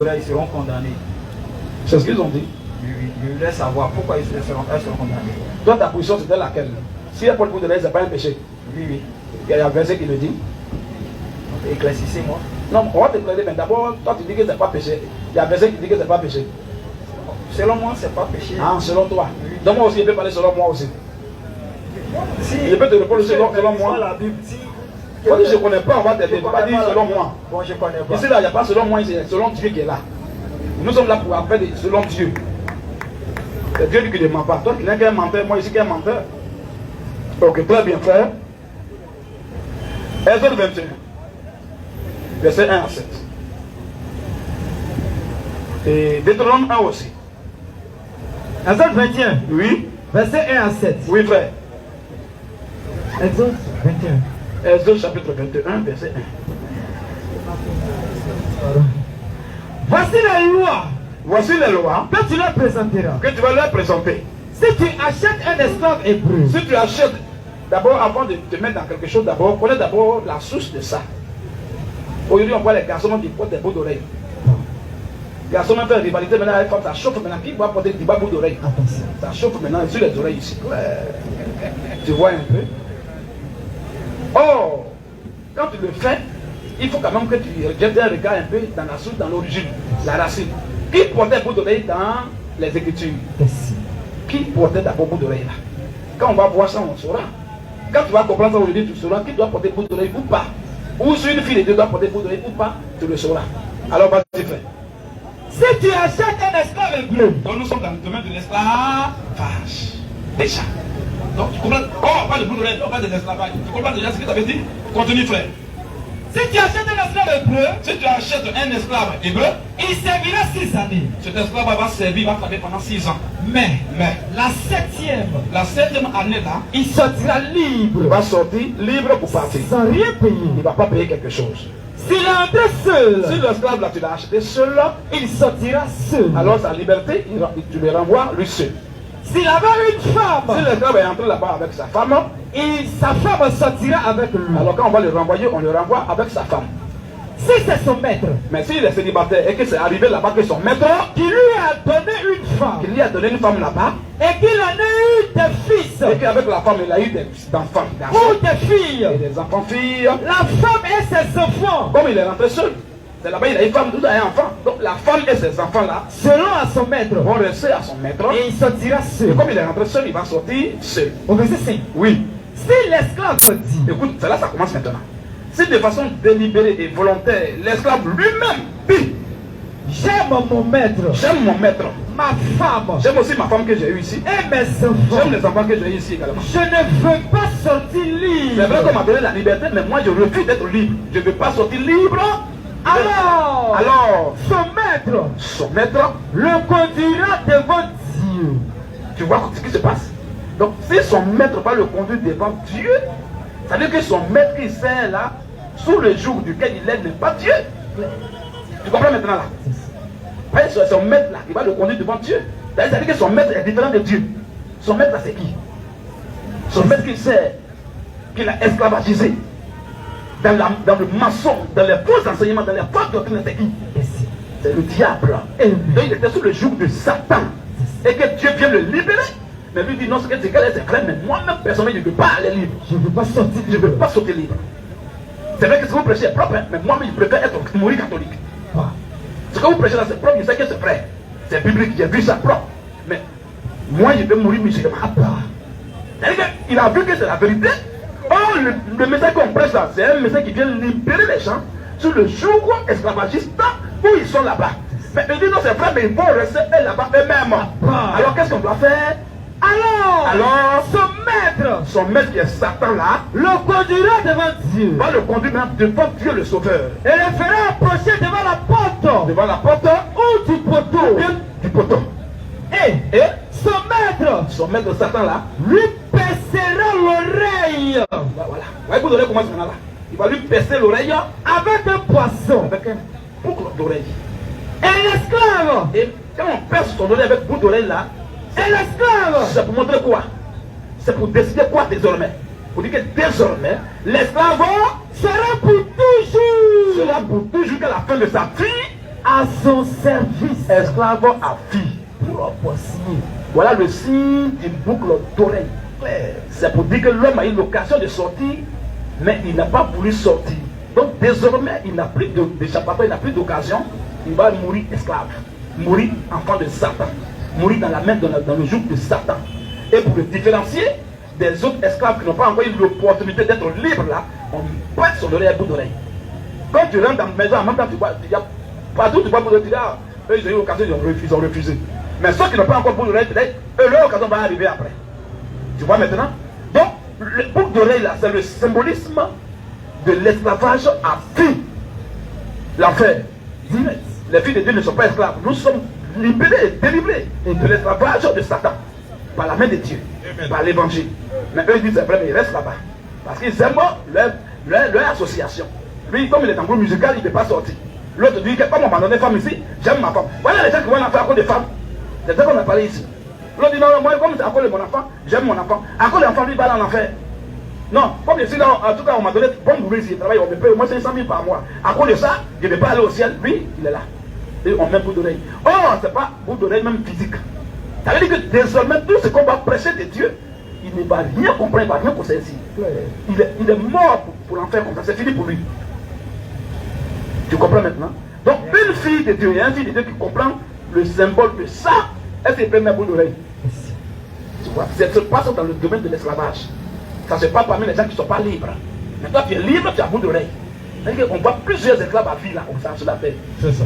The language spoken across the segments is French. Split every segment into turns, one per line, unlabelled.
ils seront condamnés.
C'est ce qu'ils ont dit.
Je voulais savoir pourquoi ils seront condamnés.
Toi, ta position, c'était laquelle? Si il n'y a pas le bout de l'œil, ce n'est pas un péché.
Oui.
Il y a un verset qui le dit.
Éclaircissez-moi.
Non, on va t'éclairer, mais d'abord, toi, tu dis que ce n'est pas péché. Il y a un verset qui dit que ce n'est pas péché.
Selon moi, ce n'est pas péché.
Ah, selon toi. Donc, moi aussi, je peux parler selon moi aussi.
Si,
je peux te répondre selon moi.
La Bible, si,
on dit je ne connais pas, on va t'aider. On va dire selon moi.
Bon, je ne connais pas.
Ici, là, il n'y a pas selon moi, c'est selon Dieu qui est là. Nous sommes là pour appeler selon Dieu. C'est Dieu qui ne ment pas. Toi qui n'es qu'un menteur, moi ici qu'un menteur. Ok, très bien, frère. Exode 21, verset 1 à 7. Et Deutéronome 1 aussi.
Exode 21,
Oui.
verset 1 à 7.
Oui, frère.
Exode 21.
Exode chapitre 21, verset 1.
Voici la loi
Voici les lois
que tu leur présenteras.
que tu vas leur présenter.
Si tu achètes un esclave hébreu,
Si tu achètes, d'abord, avant de te mettre dans quelque chose, d'abord, connais d'abord la source de ça. Aujourd'hui, on voit les garçons qui portent des bouts d'oreilles. Les garçons font une rivalité maintenant avec les femmes, ça chauffe maintenant. Qui va porter des bouts d'oreilles? Ça chauffe maintenant sur les oreilles ici. Tu vois un peu. Oh, quand tu le fais, il faut quand même que tu jettes un regard un peu dans la source, dans l'origine, la racine. Qui portait un bout d'oreille dans les Écritures? Qui portait d'abord bout d'oreille là? Quand on va voir ça, on saura. Quand tu vas comprendre ça aujourd'hui, tu sauras qui doit porter bout d'oreille ou pas. Ou si une fille de Dieu doit porter bout d'oreille ou pas, tu le sauras. Alors vas-y, frère.
si tu achètes un esclave hébreu,
Donc nous sommes dans le domaine de l'esclavage. Déjà. Donc tu comprends? Oh, on parle de bout d'oreille, on parle de l'esclavage. Tu comprends déjà ce que tu avais dit? Continue, frère.
si tu achètes un esclave hébreu,
Si tu achètes un esclave hébreu,
il servira 6 années.
cet esclave va servir, va travailler pendant 6 ans.
Mais
Mais
la 7e,
la 7e année là,
il sortira
il
libre,
va sortir libre pour partir.
sans rien
Il
payer.
ne va pas payer quelque chose.
S'il est entré seul,
Si l'esclave là tu l'as acheté seul,
il sortira seul.
alors sa liberté, tu le renvoies lui seul.
S'il avait une
Si
femme,
l'esclave est entré là-bas avec sa femme,
sa femme sortira avec lui.
alors quand on va le renvoyer, on le renvoie avec sa femme.
Si c'est son maître
Mais s'il est célibataire et que c'est arrivé là-bas que son maître,
qui lui a donné une femme
qu'il lui a donné une femme là-bas,
et qu'il en a eu des fils
et qu'avec la femme il a eu des enfants,
ou des filles,
et des enfants filles,
la femme et ses enfants
comme il est rentré seul, c'est là-bas il a une femme, tout a un enfant. Donc la femme et ses enfants là
selon à son maître
vont rester à son maître.
et il sortira
Et
seul.
comme il est rentré seul, il va sortir seul.
Au verset 5.
Oui.
Si l'esclave dit,
Écoute, c'est là ça commence maintenant. Si de façon délibérée et volontaire, l'esclave lui-même dit,
j'aime mon maître,
j'aime mon maître,
ma femme
j'aime aussi ma femme que j'ai eue ici,
et mes enfants,
j'aime les enfants que j'ai eus ici également.
je ne veux pas sortir
C'est vrai qu'on
libre.
m'a donné la liberté, mais moi je refuse d'être libre. Je ne veux pas sortir libre.
Alors, son maître le conduira devant Dieu.
Tu vois ce qui se passe? Donc si son maître va le conduire devant Dieu, ça veut dire que son maître qui sert là, sous le jour duquel il est, n'est pas Dieu. Tu comprends maintenant là? C'est son maître là qui va le conduire devant Dieu. Ça veut dire que son maître est différent de Dieu. Son maître là c'est qui? Son maître qui sert, qu'il a esclavagisé dans le mensonge, dans les faux enseignements, dans les fausses doctrines, c'est qui? C'est le diable. Et donc il était sous le joug de Satan. Et que Dieu vient le libérer. Mais lui dit non, ce que c'est vrai, mais moi-même personnellement, je ne veux pas aller libre.
Je ne veux pas sortir
Je ne veux pas sauter libre. C'est vrai que ce que vous prêchez est propre, hein, mais moi-même je préfère mourir catholique. Ce que vous prêchez là c'est propre, je sais que c'est vrai. C'est biblique, j'ai vu ça propre. Mais moi je vais mourir musulman. C'est-à-dire qu'il a vu que c'est la vérité. Oh, le message qu'on prêche là, c'est un message qui vient libérer les gens sur le joug esclavagiste où ils sont là-bas. Mais ils disent non, c'est vrai, mais ils vont rester là-bas eux-mêmes. Alors qu'est-ce qu'on doit faire? Alors, son maître qui est Satan là,
le conduira devant Dieu
va le conduire maintenant devant Dieu le Sauveur.
et le fera approcher devant la porte
Devant la porte
ou du poteau.
du poteau.
Et son maître
Satan là,
lui percera l'oreille
voilà. Voyez, vous comment c'est maintenant là. Il va lui percer l'oreille
avec un poisson.
avec un boucle d'oreille.
Et l'esclave,
Et quand on perce son oreille avec boucle d'oreille là, c'est pour montrer quoi? C'est pour décider quoi désormais? Pour dire que désormais, l'esclave
sera pour toujours.
sera pour toujours jusqu'à la fin de sa vie
à son service.
Esclave à vie.
Propre signe.
Voilà le signe d'une boucle d'oreille. C'est pour dire que l'homme a eu l'occasion de sortir, mais il n'a pas voulu sortir. Donc désormais, il n'a plus d'échappatoire, il n'a plus d'occasion. Il va mourir esclave, mourir enfant de Satan, mourir dans la main, dans le joug de Satan. Et pour le différencier des autres esclaves qui n'ont pas encore eu l'opportunité d'être libres là, on pète son oreille à bout d'oreille. Quand tu rentres dans la maison, en même temps, tu vois, partout tu vois bout d'oreille, eux ils ont eu l'occasion, ils ont refusé. Mais ceux qui n'ont pas encore bout d'oreille, eux leur occasion va arriver après. Tu vois maintenant? Donc, le boucle d'oreille là, c'est le symbolisme de l'esclavage à vie. L'enfer. Les filles de Dieu ne sont pas esclaves. Nous sommes libérés, délivrés de l'esclavage de Satan. Par la main de Dieu. Par l'évangile. Mais eux ils disent, c'est vrai, mais ils restent là-bas. Parce qu'ils aiment leur association. Lui, comme il est en groupe musical, il ne peut pas sortir. L'autre dit que comme on m'a donné femme ici, j'aime ma femme. Voilà les gens qui vont en faire à cause des femmes. C'est ça qu'on a parlé ici. L'autre dit non, moi comme c'est à cause de mon enfant, j'aime mon enfant. À cause de l'enfant, lui, il va dans l'enfer. Non, comme je suis là, en tout cas, on m'a donné bon boulot ici, il travaille, on me paye au moins 500 000 par mois. À cause de ça, je ne vais pas aller au ciel, lui, il est là. Et on met bout d'oreille. Oh, c'est pas bout d'oreille même physique. Ça veut dire que désormais, tout ce qu'on va prêcher de Dieu, il ne va rien comprendre, il ne va rien conseiller ici. Il est mort pour l'enfer comme ça, c'est fini pour lui. Tu comprends maintenant? Donc, une fille de Dieu et un fils de Dieu qui comprend le symbole de ça, est-ce qu'il peut mettre bout d'oreille? Tu vois, ça se passe dans le domaine de l'esclavage. Ça se passe parmi les gens qui ne sont pas libres. Mais toi, tu es libre, tu as bout d'oreille. On voit plusieurs esclaves à vie là, comme ça, sur la paix.
C'est ça.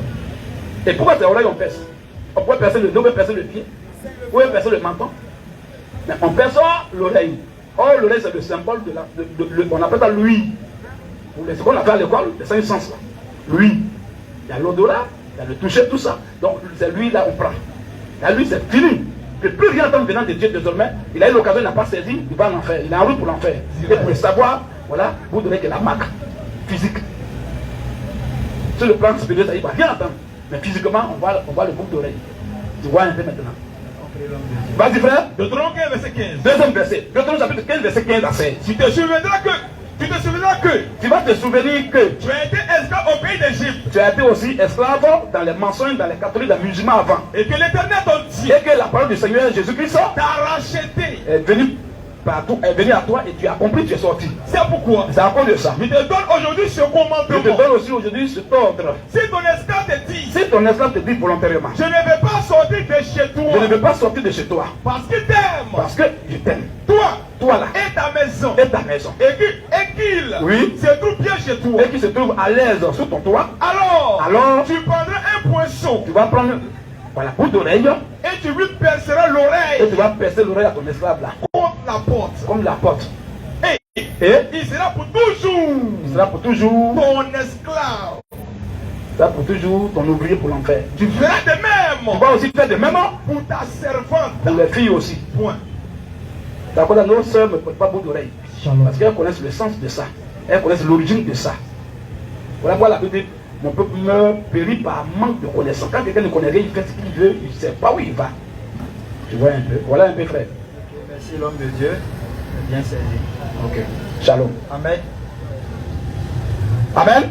Et pourquoi ces oreilles on perce? On pourrait percer le dos, on peut percer le pied, on peut percer le menton. Mais on perce l'oreille. Or, l'oreille, c'est le symbole on appelle ça l'ouïe. C'est ce qu'on appelle à l'école, les 5 sens là. L'ouïe. Il y a l'odorat, il y a le toucher, tout ça. Donc, c'est lui là, on prend. Là, lui, c'est fini. Il ne peut plus rien entendre venant de Dieu désormais. Il a eu l'occasion, il n'a pas saisi, il va en enfer. Il est en route pour l'enfer. Et pour le savoir, voilà, vous donnez que la marque physique. Sur le plan spirituel, il ne va rien entendre. Mais physiquement, on voit le boucle d'oreille. Tu vois un peu maintenant. Vas-y frère.
Deutéronome 15, verset 15.
Deuxième verset. Deutéronome chapitre 15, verset 15 à 16.
Tu te souviendras que
Tu vas te souvenir que
tu as été esclave au pays d'Égypte.
tu as été aussi esclave dans les mensonges, dans les catholiques, dans les musulmans avant.
Et que l'Éternel ton Dieu
Et que la parole du Seigneur Jésus-Christ
t'a racheté.
est venue à toi et tu as compris, tu es sorti.
C'est pourquoi
C'est à cause de ça.
je te donne aujourd'hui ce
Je te
commandement.
donne aussi aujourd'hui cet ordre.
Si ton esclave te dit,
Si ton esclave te dit volontairement,
je ne vais pas sortir de chez
je ne
toi
veux pas sortir de chez toi
parce qu'il t'aime,
parce que je t'aime.
toi
là,
et ta maison,
et ta maison.
et qu'il
Oui.
se trouve bien chez toi.
Et qui se trouve à l'aise sur ton toit,
Alors, tu prendras un poinçon
tu vas prendre la bout d'oreille
et tu lui perceras
et
l'oreille
tu vas percer l'oreille à ton esclave là,
contre la porte.
comme la porte.
Et
Et
il sera pour toujours
il sera pour toujours,
ton esclave.
il sera pour toujours ton ouvrier pour l'enfer.
Tu feras de
Tu
même
vas aussi faire de même
pour ta servante.
pour les filles aussi.
Point.
D'accord, nos sœurs ne portent pas bout d'oreille.
Shalom.
Parce qu'elles connaissent le sens de ça. Elles connaissent l'origine de ça. Voilà pourquoi la Bible dit, mon peuple meurt périt par manque de connaissance. Quand quelqu'un ne connaît rien, il fait ce qu'il veut, il ne sait pas où il va. Tu vois un peu. Voilà un peu, frère.
Merci l'homme de Dieu. Bien saisi.
Ok. Shalom.
Amen.
Amen.